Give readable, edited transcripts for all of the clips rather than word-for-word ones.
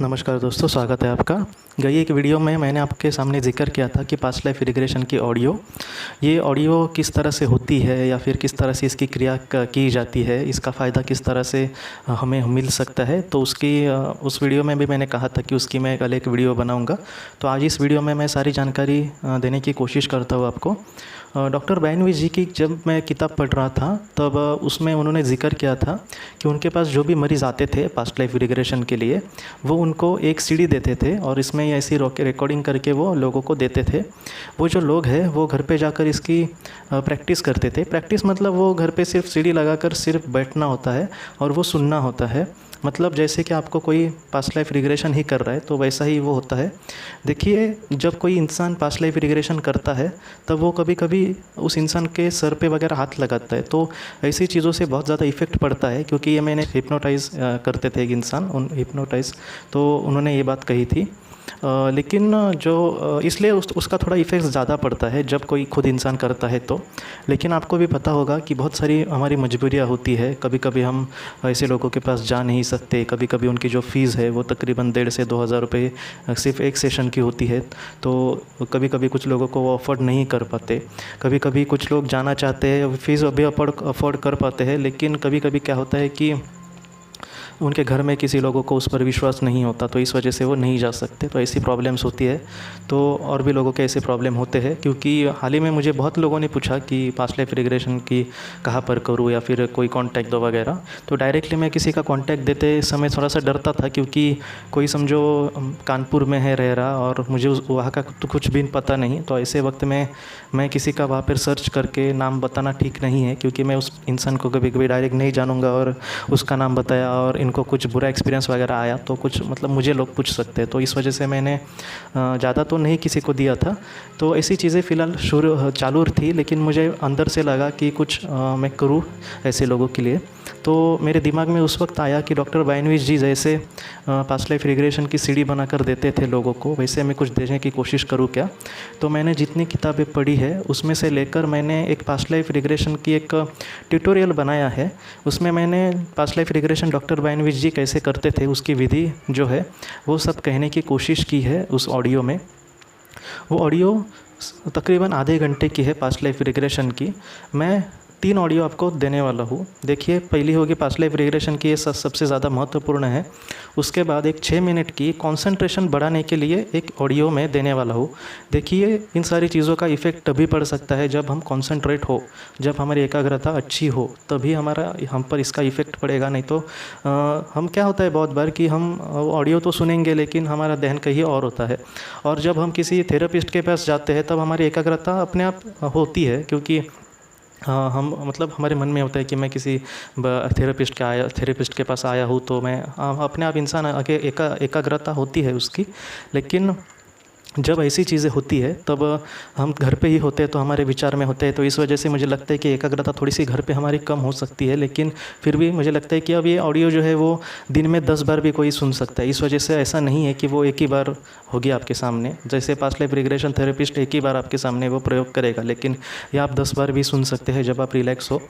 नमस्कार दोस्तों, स्वागत है आपका। गई एक वीडियो में मैंने आपके सामने जिक्र किया था कि पास्ट लाइफ रिग्रेशन की ये ऑडियो किस तरह से होती है या फिर किस तरह से इसकी क्रिया की जाती है, इसका फ़ायदा किस तरह से हमें मिल सकता है। तो उस वीडियो में भी मैंने कहा था कि उसकी मैं कल एक वीडियो बनाऊंगा। तो आज इस वीडियो में मैं सारी जानकारी देने की कोशिश करता हूँ आपको। डॉक्टर बैनविज जी की जब मैं किताब पढ़ रहा था तब उसमें उन्होंने जिक्र किया था कि उनके पास जो भी मरीज़ आते थे पास्ट लाइफ रिग्रेशन के लिए, वो उनको एक सीडी देते थे और इसमें ऐसी रिकॉर्डिंग करके वो लोगों को देते थे। वो जो लोग हैं वो घर पे जाकर इसकी प्रैक्टिस करते थे। प्रैक्टिस मतलब वो घर पे सिर्फ सीडी लगाकर सिर्फ बैठना होता है और वो सुनना होता है। मतलब जैसे कि आपको कोई पास्ट लाइफ रिग्रेशन ही कर रहा है तो वैसा ही वो होता है। देखिए, जब कोई इंसान पास्ट लाइफ रिग्रेशन करता है तब वो कभी कभी उस इंसान के सर पे वगैरह हाथ लगाता है, तो ऐसी चीज़ों से बहुत ज़्यादा इफ़ेक्ट पड़ता है। क्योंकि ये मैंने हिप्नोटाइज करते थे एक इंसान, उन हिप्नोटाइज, तो उन्होंने ये बात कही थी। लेकिन इसलिए उसका थोड़ा इफ़ेक्ट ज़्यादा पड़ता है जब कोई खुद इंसान करता है तो। लेकिन आपको भी पता होगा कि बहुत सारी हमारी मजबूरियाँ होती है। कभी कभी हम ऐसे लोगों के पास जा नहीं सकते, कभी कभी उनकी जो फ़ीस है वो तकरीबन 1,500 से 2,000 रुपये सिर्फ एक सेशन की होती है। तो कभी कभी कुछ लोगों को वो अफोर्ड नहीं कर पाते। कभी कभी कुछ लोग जाना चाहते हैं, फ़ीस अभी अफोर्ड कर पाते हैं, लेकिन कभी कभी क्या होता है कि उनके घर में किसी लोगों को उस पर विश्वास नहीं होता, तो इस वजह से वो नहीं जा सकते। तो ऐसी प्रॉब्लम्स होती है। तो और भी लोगों के ऐसे प्रॉब्लम होते हैं, क्योंकि हाल ही में मुझे बहुत लोगों ने पूछा कि पास्ट लाइफ रिग्रेशन की कहाँ पर करूँ या फिर कोई कांटेक्ट दो वगैरह। तो डायरेक्टली मैं किसी का कांटेक्ट देते समय थोड़ा सा डरता था, क्योंकि कोई समझो कानपुर में है रह रहा और मुझे वहाँ का तो कुछ भी पता नहीं। तो ऐसे वक्त में मैं किसी का वहाँ पर सर्च करके नाम बताना ठीक नहीं है, क्योंकि मैं उस इंसान को कभी कभी डायरेक्ट नहीं जानूँगा और उसका नाम बताया और इनको कुछ बुरा एक्सपीरियंस वगैरह आया तो कुछ मतलब मुझे लोग पूछ सकते हैं। तो इस वजह से मैंने ज़्यादा तो नहीं किसी को दिया था। तो ऐसी चीज़ें फ़िलहाल चालू थी, लेकिन मुझे अंदर से लगा कि कुछ मैं करूँ ऐसे लोगों के लिए। तो मेरे दिमाग में उस वक्त आया कि डॉक्टर बैनविज जी जैसे पास्ट लाइफ रिग्रेशन की सीडी बनाकर देते थे लोगों को, वैसे मैं कुछ देने की कोशिश करूँ क्या। तो मैंने जितनी किताबें पढ़ी है उसमें से लेकर मैंने एक पास्ट लाइफ रिग्रेशन की एक ट्यूटोरियल बनाया है। उसमें मैंने पास्ट लाइफ रिग्रेशन डॉक्टर बैनविज जी कैसे करते थे उसकी विधि जो है वो सब कहने की कोशिश की है उस ऑडियो में। वो ऑडियो तकरीबन आधे घंटे की है पास्ट लाइफ रिग्रेशन की। मैं 3 ऑडियो आपको देने वाला हूँ। देखिए, पहली होगी पास्ट लाइफ रिग्रेशन की, ये सबसे ज़्यादा महत्वपूर्ण है। उसके बाद एक 6 मिनट की कंसंट्रेशन बढ़ाने के लिए एक ऑडियो में देने वाला हूँ। देखिए, इन सारी चीज़ों का इफ़ेक्ट तभी पड़ सकता है जब हम कंसंट्रेट हो, जब हमारी एकाग्रता अच्छी हो, तभी हम पर इसका इफ़ेक्ट पड़ेगा। नहीं तो हम क्या होता है बहुत बार कि हम ऑडियो तो सुनेंगे लेकिन हमारा ध्यान कहीं और होता है। और जब हम किसी थेरेपिस्ट के पास जाते हैं तब हमारी एकाग्रता अपने आप होती है, क्योंकि हम मतलब हमारे मन में होता है कि मैं किसी थेरेपिस्ट के पास आया हूँ, तो मैं अपने आप इंसान आगे एकाग्रता होती है उसकी। लेकिन जब ऐसी चीज़ें होती है तब हम घर पे ही होते हैं तो हमारे विचार में होते हैं। तो इस वजह से मुझे लगता है कि एकाग्रता थोड़ी सी घर पे हमारी कम हो सकती है। लेकिन फिर भी मुझे लगता है कि अब ये ऑडियो जो है वो दिन में 10 बार भी कोई सुन सकता है। इस वजह से ऐसा नहीं है कि वो एक ही बार होगी आपके सामने, जैसे पास्ट लाइफ रिग्रेशन थेरेपिस्ट एक ही बार आपके सामने वो प्रयोग करेगा, लेकिन ये आप 10 बार भी सुन सकते हैं जब आप रिलैक्स हो।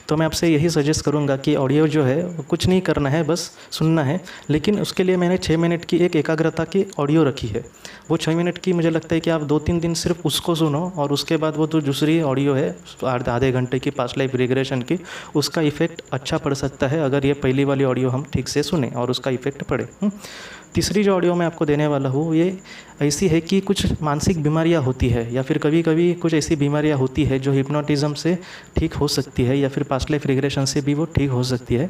तो मैं आपसे यही सजेस्ट करूँगा कि ऑडियो जो है कुछ नहीं करना है, बस सुनना है। लेकिन उसके लिए मैंने 6 मिनट की एक एकाग्रता की ऑडियो रखी है। वो 6 मिनट की मुझे लगता है कि आप 2-3 दिन सिर्फ उसको सुनो और उसके बाद वो जो दूसरी ऑडियो है आधे घंटे की पास्ट लाइफ रिग्रेशन की, उसका इफ़ेक्ट अच्छा पड़ सकता है अगर ये पहली वाली ऑडियो हम ठीक से सुने और उसका इफ़ेक्ट पड़े। तीसरी जो ऑडियो मैं आपको देने वाला हूँ ये ऐसी है कि कुछ मानसिक बीमारियाँ होती है या फिर कभी कभी कुछ ऐसी बीमारियाँ होती है जो हिप्नोटिज़म से ठीक हो सकती है या फिर पास्ट लाइफ रिग्रेशन से भी वो ठीक हो सकती है।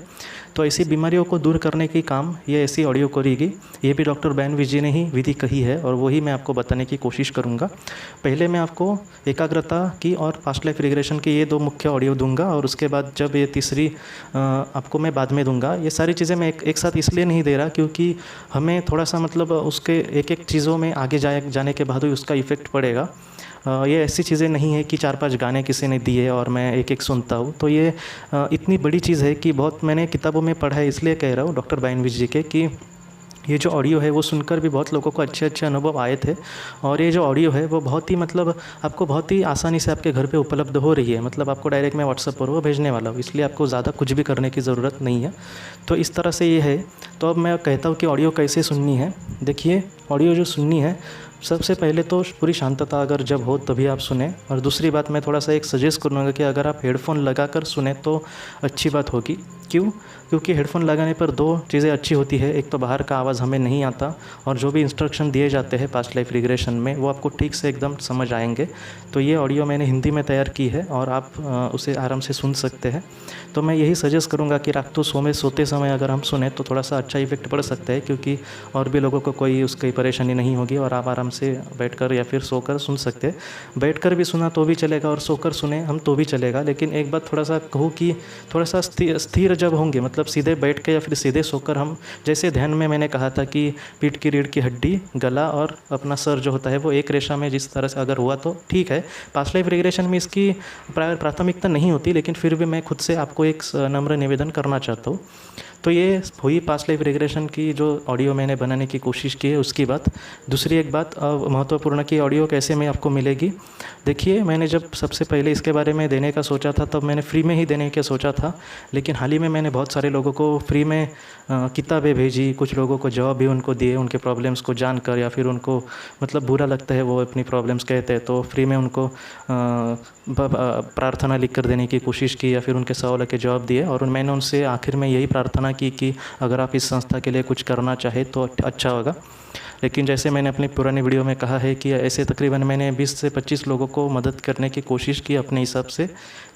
तो ऐसी बीमारियों को दूर करने की काम ये ऐसी ऑडियो करेगी। ये भी डॉक्टर बैनविज जी ने ही विधि कही है और वही मैं आपको बताने की कोशिश करूँगा। पहले मैं आपको एकाग्रता की और पास्ट लाइफ रिग्रेशन की ये 2 मुख्य ऑडियो दूंगा और उसके बाद जब ये तीसरी आपको मैं बाद में दूंगा। ये सारी चीज़ें मैं एक साथ इसलिए नहीं दे रहा क्योंकि हमें थोड़ा सा मतलब उसके एक चीज़ों में आगे जाने के बाद ही उसका इफ़ेक्ट पड़ेगा। ये ऐसी चीज़ें नहीं है कि 4-5 गाने किसी ने दिए और मैं एक सुनता हूँ। तो ये इतनी बड़ी चीज़ है कि बहुत मैंने किताबों में पढ़ा है, इसलिए कह रहा हूँ डॉक्टर बैनविज जी के कि ये जो ऑडियो है वो सुनकर भी बहुत लोगों को अच्छे अच्छे अनुभव आए थे। और ये जो ऑडियो है वो बहुत ही मतलब आपको बहुत ही आसानी से आपके घर पे उपलब्ध हो रही है। मतलब आपको डायरेक्ट मैं व्हाट्सएप पर वो भेजने वाला हूँ, इसलिए आपको ज़्यादा कुछ भी करने की ज़रूरत नहीं है। तो इस तरह से ये है। तो अब मैं कहता हूँ कि ऑडियो कैसे सुननी है। देखिए, ऑडियो जो सुननी है, सबसे पहले तो पूरी शांतता अगर जब हो तभी आप सुने। और दूसरी बात मैं थोड़ा सा एक सजेस्ट करूँगा कि अगर आप हेडफ़ोन लगाकर सुने तो अच्छी बात होगी। क्यों? क्योंकि हेडफ़ोन लगाने पर दो चीज़ें अच्छी होती है। एक तो बाहर का आवाज़ हमें नहीं आता, और जो भी इंस्ट्रक्शन दिए जाते हैं पास्ट लाइफ रिग्रेशन में वो आपको ठीक से एकदम समझ आएंगे। तो ये ऑडियो मैंने हिंदी में तैयार की है और आप उसे आराम से सुन सकते हैं। तो मैं यही सजेस्ट करूँगा कि रात को सोते समय अगर हम सुने तो थोड़ा सा अच्छा इफेक्ट पड़ सकता है, क्योंकि और भी लोगों को कोई उसकी परेशानी नहीं होगी और आप आराम से बैठकर या फिर सोकर सुन सकते हैं। बैठकर भी सुना तो भी चलेगा और सोकर सुने हम तो भी चलेगा। लेकिन एक बात थोड़ा सा कहूँ कि थोड़ा सा स्थिर जब होंगे, मतलब सीधे बैठ के या फिर सीधे सोकर हम, जैसे ध्यान में मैंने कहा था कि पीठ की रीढ़ की हड्डी, गला और अपना सर जो होता है वो एक रेशा में जिस तरह से अगर हुआ तो ठीक है। पास्ट लाइफ रिग्रेशन में इसकी प्राथमिकता नहीं होती, लेकिन फिर भी मैं खुद से आपको एक नम्र निवेदन करना चाहता हूँ। तो ये हुई पास्ट लाइफ रिग्रेशन की जो ऑडियो मैंने बनाने की कोशिश की है उसकी बात। दूसरी एक बात महत्वपूर्ण कि ऑडियो कैसे में आपको मिलेगी। देखिए, मैंने जब सबसे पहले इसके बारे में देने का सोचा था तब मैंने फ्री में ही देने का सोचा था, लेकिन हाल ही में मैंने बहुत सारे लोगों को फ्री में किताबें भेजी। कुछ लोगों को जवाब भी उनको दिए, उनके प्रॉब्लम्स को जानकर, या फिर उनको मतलब बुरा लगता है वो अपनी प्रॉब्लम्स कहते हैं तो फ्री में उनको प्रार्थना लिख कर देने की कोशिश की, या फिर उनके सवालों के जवाब दिए। और मैंने उनसे आखिर में यही प्रार्थना की कि अगर आप इस संस्था के लिए कुछ करना चाहे तो अच्छा होगा। लेकिन जैसे मैंने अपनी पुरानी वीडियो में कहा है कि ऐसे तकरीबन मैंने 20 से 25 लोगों को मदद करने की कोशिश की अपने हिसाब से,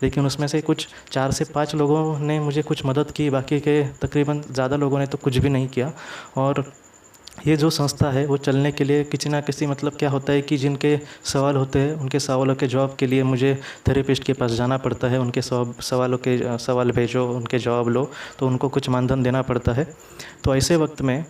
लेकिन उसमें से कुछ 4 से 5 लोगों ने मुझे कुछ मदद की, बाकी के तकरीबन ज़्यादा लोगों ने तो कुछ भी नहीं किया। और ये जो संस्था है वो चलने के लिए किसी ना किसी मतलब क्या होता है कि जिनके सवाल होते हैं उनके सवालों के जवाब के लिए मुझे थेरेपिस्ट के पास जाना पड़ता है। उनके सवाल भेजो, उनके जवाब लो, तो उनको कुछ मानधन देना पड़ता है। तो ऐसे वक्त में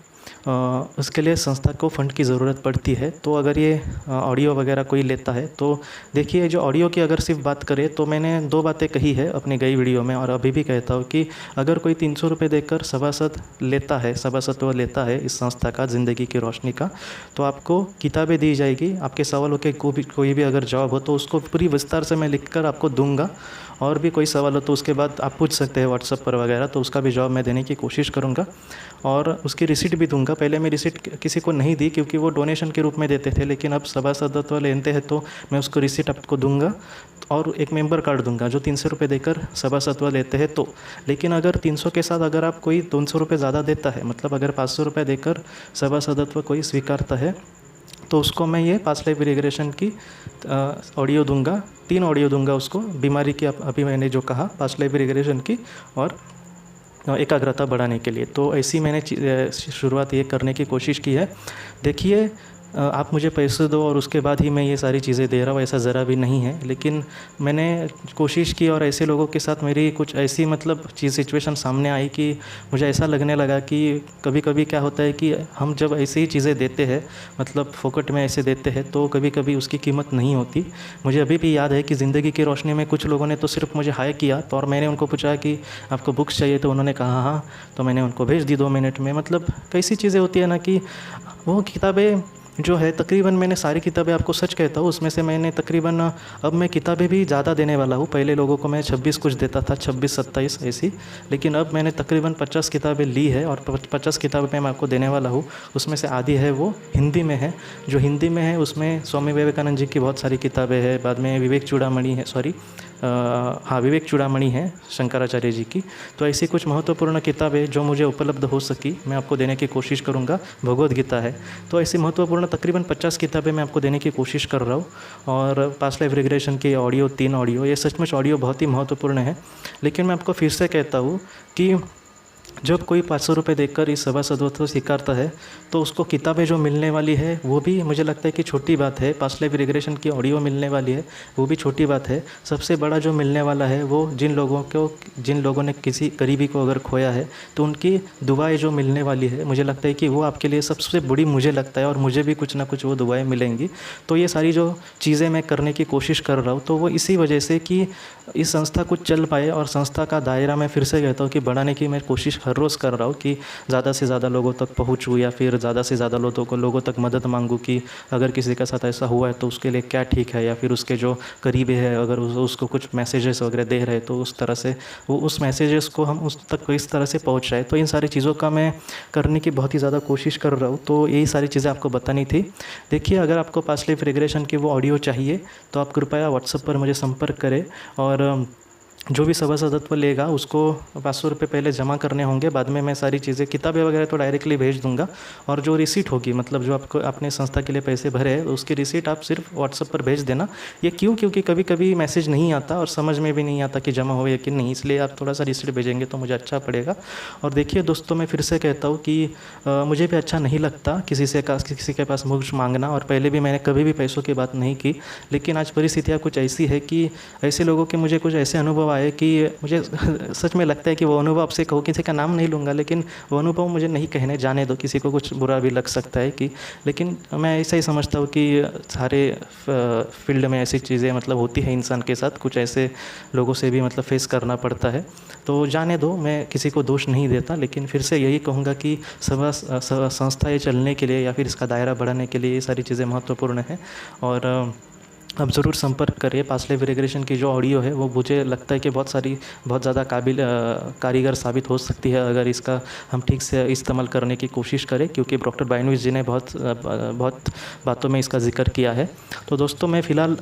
उसके लिए संस्था को फ़ंड की ज़रूरत पड़ती है। तो अगर ये ऑडियो वगैरह कोई लेता है तो देखिए, जो ऑडियो की अगर सिर्फ बात करें तो मैंने 2 बातें कही है अपनी गई वीडियो में और अभी भी कहता हूँ कि अगर कोई 300 रुपये देकर सभासदत्व लेता है इस संस्था का, ज़िंदगी की रोशनी का, तो आपको किताबें दी जाएगी। आपके सवालों के कोई भी अगर जवाब हो तो उसको पूरी विस्तार से मैं लिखकर आपको दूंगा। और भी कोई सवाल हो तो उसके बाद आप पूछ सकते हैं व्हाट्सएप पर वगैरह, तो उसका भी जवाब मैं देने की कोशिश करूँगा और उसकी रिसीट भी दूंगा। पहले मैं रिसीट किसी को नहीं दी क्योंकि वो डोनेशन के रूप में देते थे, लेकिन अब सभासदत्व लेते हैं तो मैं उसको रिसीट आपको दूंगा और एक मेंबर कार्ड दूंगा जो 300 रुपये देकर सभासदत्व लेते हैं तो। लेकिन अगर 300 के साथ अगर आप कोई 200 रुपये ज़्यादा देता है, मतलब अगर 500 रुपये देकर सभासदत्व कोई स्वीकारता है, तो उसको मैं ये पास्ट लाइफ रिग्रेशन की ऑडियो दूंगा, 3 ऑडियो दूंगा उसको, बीमारी की अभी मैंने जो कहा, पास्ट लाइफ रिग्रेशन की और एकाग्रता बढ़ाने के लिए। तो ऐसी मैंने शुरुआत ये करने की कोशिश की है। देखिए, आप मुझे पैसे दो और उसके बाद ही मैं ये सारी चीज़ें दे रहा हूँ, ऐसा ज़रा भी नहीं है। लेकिन मैंने कोशिश की और ऐसे लोगों के साथ मेरी कुछ ऐसी मतलब सिचुएशन सामने आई कि मुझे ऐसा लगने लगा कि कभी कभी क्या होता है कि हम जब ऐसी ही चीज़ें देते हैं, मतलब फोकट में ऐसे देते हैं, तो कभी कभी उसकी कीमत नहीं होती। मुझे अभी भी याद है कि ज़िंदगी की रोशनी में कुछ लोगों ने तो सिर्फ मुझे हाय किया, तो और मैंने उनको पूछा कि आपको बुक्स चाहिए, तो उन्होंने कहा हाँ, तो मैंने उनको भेज दी 2 मिनट में। मतलब कैसी चीज़ें होती है ना कि वो किताबें जो है, तकरीबन मैंने सारी किताबें, आपको सच कहता हूँ, उसमें से मैंने तकरीबन, अब मैं किताबें भी ज़्यादा देने वाला हूँ। पहले लोगों को मैं 26 कुछ देता था, 26-27 ऐसी, लेकिन अब मैंने तकरीबन 50 किताबें ली है और 50 किताबें मैं आपको देने वाला हूँ। उसमें से आधी है वो हिंदी में है। जो हिंदी में है उसमें स्वामी विवेकानंद जी की बहुत सारी किताबें हैं, बाद में विवेक चूड़ामणि है, विवेक चूड़ामणि है शंकराचार्य जी की। तो ऐसी कुछ महत्वपूर्ण किताबें जो मुझे उपलब्ध हो सकी मैं आपको देने की कोशिश करूँगा। भगवद गीता है, तो ऐसी महत्वपूर्ण तकरीबन 50 किताबें मैं आपको देने की कोशिश कर रहा हूँ। और पास्ट लाइफ रिग्रेशन की ऑडियो, 3 ऑडियो, ये सचमुच ऑडियो बहुत ही महत्वपूर्ण है। लेकिन मैं आपको फिर से कहता हूँ कि जब कोई 500 रुपये देकर इस सभासदत्व स्वीकारता है तो उसको किताबें जो मिलने वाली है वो भी मुझे लगता है कि छोटी बात है। पास्ट लाइफ रिग्रेशन की ऑडियो मिलने वाली है वो भी छोटी बात है। सबसे बड़ा जो मिलने वाला है वो जिन लोगों ने किसी करीबी को अगर खोया है तो उनकी दुआएं जो मिलने वाली है, मुझे लगता है कि वो आपके लिए सबसे बड़ी, मुझे लगता है, और मुझे भी कुछ ना कुछ वो दुआएं मिलेंगी। तो ये सारी जो चीज़ें मैं करने की कोशिश कर रहा हूँ तो वो इसी वजह से कि इस संस्था कुछ चल पाए और संस्था का दायरा मैं फिर से कहता हूँ कि बढ़ाने की मैं कोशिश हर रोज़ कर रहा हूँ कि ज़्यादा से ज़्यादा लोगों तक पहुँचूँ या फिर ज़्यादा से ज़्यादा लोगों तक मदद मांगूँ कि अगर किसी के साथ ऐसा हुआ है तो उसके लिए क्या ठीक है, या फिर उसके जो करीबी है अगर उसको कुछ मैसेजेस वगैरह दे रहे तो उस तरह से वो उस मैसेजेस को हम उस तक किस तरह से पहुँचाएँ। तो इन सारी चीज़ों का मैं करने की बहुत ही ज़्यादा कोशिश कर रहा हूँ। तो यही सारी चीज़ें आपको बतानी थी। देखिए, अगर आपको पास्ट लाइफ रिग्रेशन की वो ऑडियो चाहिए तो आप कृपया व्हाट्सएप पर मुझे संपर्क करें, और जो भी सभासदत्व लेगा उसको 500 रुपये पहले जमा करने होंगे। बाद में मैं सारी चीज़ें, किताबें वगैरह तो डायरेक्टली भेज दूंगा, और जो रिसीट होगी, मतलब जो आपको अपने संस्था के लिए पैसे भरे हैं उसकी रिसीट आप सिर्फ व्हाट्सएप पर भेज देना। ये क्यों? क्योंकि कभी कभी मैसेज नहीं आता और समझ में भी नहीं आता कि जमा हो या कि नहीं, इसलिए आप थोड़ा सा रिसीट भेजेंगे तो मुझे अच्छा पड़ेगा। और देखिए दोस्तों, मैं फिर से कहता हूँ कि मुझे भी अच्छा नहीं लगता किसी के पास मुझ मांगना, और पहले भी मैंने कभी भी पैसों की बात नहीं की। लेकिन आज परिस्थितियाँ कुछ ऐसी है कि ऐसे लोगों के मुझे कुछ ऐसे अनुभव आए कि मुझे सच में लगता है कि वो अनुभव आपसे कहूँ, किसी का नाम नहीं लूँगा, लेकिन वो अनुभव मुझे नहीं कहने, जाने दो, किसी को कुछ बुरा भी लग सकता है कि, लेकिन मैं ऐसा ही समझता हूँ कि सारे फील्ड में ऐसी चीज़ें मतलब होती है इंसान के साथ, कुछ ऐसे लोगों से भी मतलब फेस करना पड़ता है। तो जाने दो, मैं किसी को दोष नहीं देता, लेकिन फिर से यही कहूँगा कि संस्थाएँ चलने के लिए या फिर इसका दायरा बढ़ाने के लिए ये सारी चीज़ें महत्वपूर्ण हैं। और आप ज़रूर संपर्क करिए। पास्ट लाइफ रिग्रेशन की जो ऑडियो है वो मुझे लगता है कि बहुत ज़्यादा कारीगर साबित हो सकती है अगर इसका हम ठीक से इस्तेमाल करने की कोशिश करें, क्योंकि डॉक्टर बायनूस जी ने बहुत बातों में इसका जिक्र किया है। तो दोस्तों, मैं फ़िलहाल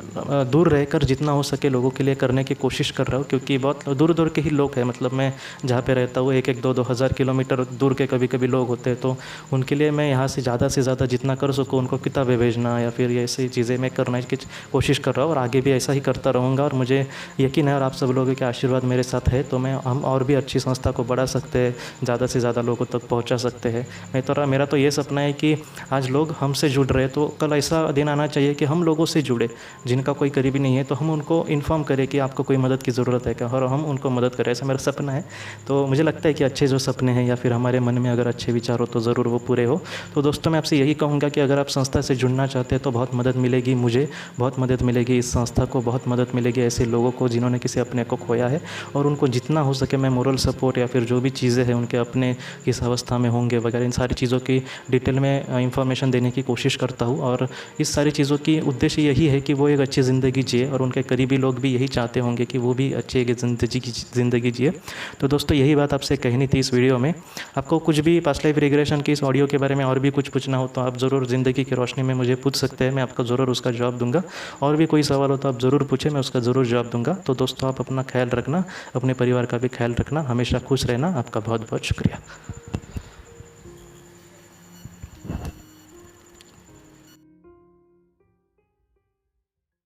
दूर रहकर जितना हो सके लोगों के लिए करने की कोशिश कर रहा हूँ, क्योंकि बहुत दूर दूर के ही लोग हैं। मतलब मैं जहाँ पे रहता हूँ 1-2 हज़ार किलोमीटर दूर के कभी कभी लोग होते हैं, तो उनके लिए मैं यहाँ से ज़्यादा जितना कर सकूँ उनको किताबें भेजना या फिर ऐसी चीज़ें मैं करने की कोशिश कर रहा हूँ, और आगे भी ऐसा ही करता रहूँगा। और मुझे यकीन है और आप सब लोगों के आशीर्वाद मेरे साथ है तो हम और भी अच्छी संस्था को बढ़ा सकते हैं, ज़्यादा से ज़्यादा लोगों तक पहुँचा सकते हैं। मेरा तो ये सपना है कि आज लोग हमसे जुड़ रहे हैं तो कल ऐसा दिन आना चाहिए कि हम लोगों से जुड़े जिनका कोई करीबी नहीं है, तो हम उनको इन्फॉर्म करें कि आपको कोई मदद की ज़रूरत है क्या, और हम उनको मदद करें। ऐसा मेरा सपना है। तो मुझे लगता है कि अच्छे जो सपने हैं या फिर हमारे मन में अगर अच्छे विचार हो तो ज़रूर वो पूरे हो। तो दोस्तों, मैं आपसे यही कहूँगा कि अगर आप संस्था से जुड़ना चाहते हैं तो बहुत मदद मिलेगी, मुझे बहुत मदद मिलेगी, इस संस्था को बहुत मदद मिलेगी, ऐसे लोगों को जिन्होंने किसी अपने को खोया है, और उनको जितना हो सके मैं मोरल सपोर्ट या फिर जो भी चीज़ें हैं उनके अपने किस अवस्था में होंगे वगैरह, इन सारी चीज़ों की डिटेल में इंफॉर्मेशन देने की कोशिश करता हूँ। और इस सारी चीज़ों की उद्देश्य यही है कि वो एक अच्छी ज़िंदगी जिए, और उनके करीबी लोग भी यही चाहते होंगे कि वो भी अच्छी एक ज़िंदगी जिए। तो दोस्तों, यही बात आपसे कहनी थी इस वीडियो में। आपको कुछ भी पास्ट लाइफ रिग्रेशन की इस ऑडियो के बारे में और भी कुछ पूछना हो तो आप ज़रूर ज़िंदगी की रोशनी में मुझे पूछ सकते हैं, मैं आपको ज़रूर उसका जवाब दूंगा। और भी कोई सवाल हो तो आप ज़रूर पूछें, मैं उसका ज़रूर जवाब दूंगा। तो दोस्तों, आप अपना ख्याल रखना, अपने परिवार का भी ख्याल रखना, हमेशा खुश रहना। आपका बहुत बहुत शुक्रिया।